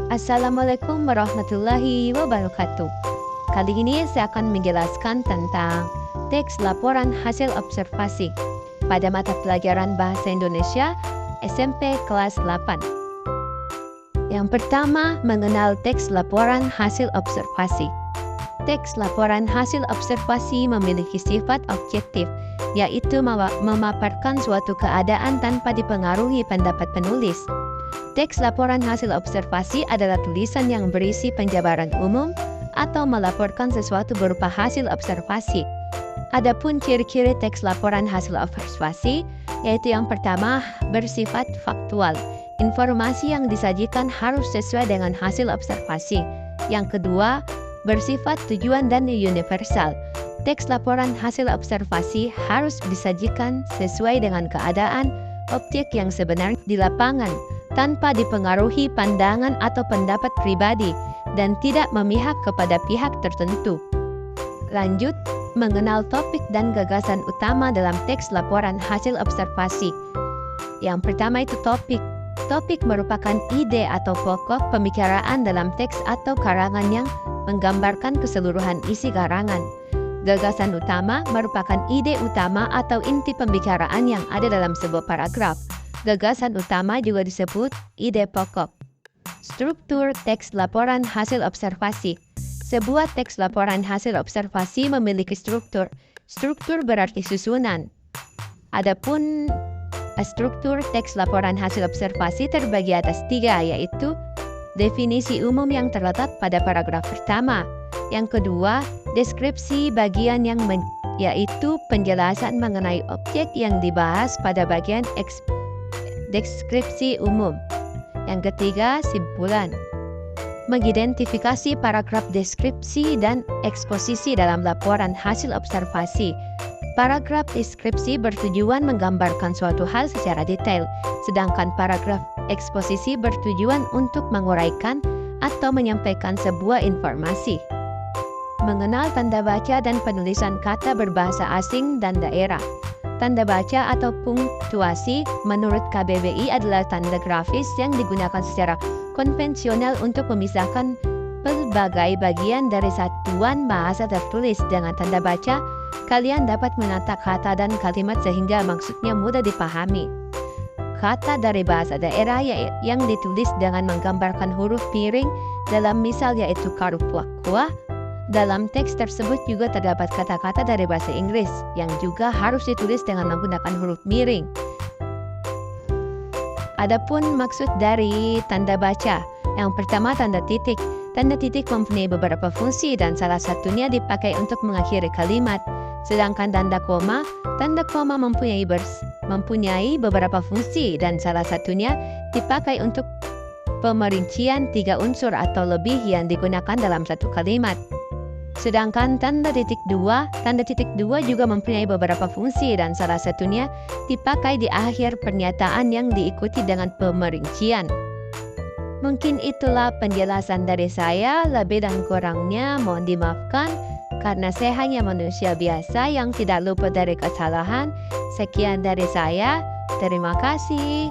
Assalamualaikum warahmatullahi wabarakatuh. Kali ini saya akan menjelaskan tentang teks laporan hasil observasi pada mata pelajaran Bahasa Indonesia SMP kelas 8. Yang pertama, mengenal teks laporan hasil observasi. Teks laporan hasil observasi memiliki sifat objektif, yaitu memaparkan suatu keadaan tanpa dipengaruhi pendapat penulis. Teks laporan hasil observasi adalah tulisan yang berisi penjabaran umum atau melaporkan sesuatu berupa hasil observasi. Adapun ciri-ciri teks laporan hasil observasi, yaitu yang pertama, bersifat faktual. Informasi yang disajikan harus sesuai dengan hasil observasi. Yang kedua, bersifat tujuan dan universal. Teks laporan hasil observasi harus disajikan sesuai dengan keadaan objek yang sebenarnya di lapangan, tanpa dipengaruhi pandangan atau pendapat pribadi, dan tidak memihak kepada pihak tertentu. Lanjut, mengenal topik dan gagasan utama dalam teks laporan hasil observasi. Yang pertama itu topik. Topik merupakan ide atau pokok pembicaraan dalam teks atau karangan yang menggambarkan keseluruhan isi karangan. Gagasan utama merupakan ide utama atau inti pembicaraan yang ada dalam sebuah paragraf. Gagasan utama juga disebut ide pokok. Struktur teks laporan hasil observasi. Sebuah teks laporan hasil observasi memiliki struktur. Struktur berarti susunan. Adapun struktur teks laporan hasil observasi terbagi atas 3, yaitu definisi umum yang terletak pada paragraf pertama. Yang kedua, deskripsi bagian yaitu penjelasan mengenai objek yang dibahas pada bagian deskripsi umum. Yang ketiga, simpulan. Mengidentifikasi paragraf deskripsi dan eksposisi dalam laporan hasil observasi. Paragraf deskripsi bertujuan menggambarkan suatu hal secara detail, sedangkan paragraf eksposisi bertujuan untuk menguraikan atau menyampaikan sebuah informasi. Mengenal tanda baca dan penulisan kata berbahasa asing dan daerah. Tanda baca atau punktuasi menurut KBBI adalah tanda grafis yang digunakan secara konvensional untuk memisahkan pelbagai bagian dari satuan bahasa tertulis. Dengan tanda baca, kalian dapat menata kata dan kalimat sehingga maksudnya mudah dipahami. Kata dari bahasa daerah yang ditulis dengan menggambarkan huruf miring dalam misal yaitu karupuakua. Dalam teks tersebut juga terdapat kata-kata dari bahasa Inggris yang juga harus ditulis dengan menggunakan huruf miring. Adapun maksud dari tanda baca. Yang pertama, tanda titik. Tanda titik mempunyai beberapa fungsi dan salah satunya dipakai untuk mengakhiri kalimat. Sedangkan tanda koma mempunyai beberapa fungsi dan salah satunya dipakai untuk pemerincian 3 unsur atau lebih yang digunakan dalam satu kalimat. Sedangkan tanda titik dua juga mempunyai beberapa fungsi dan salah satunya dipakai di akhir pernyataan yang diikuti dengan pemerincian. Mungkin itulah penjelasan dari saya, lebih dan kurangnya mohon dimaafkan karena saya hanya manusia biasa yang tidak luput dari kesalahan. Sekian dari saya, terima kasih.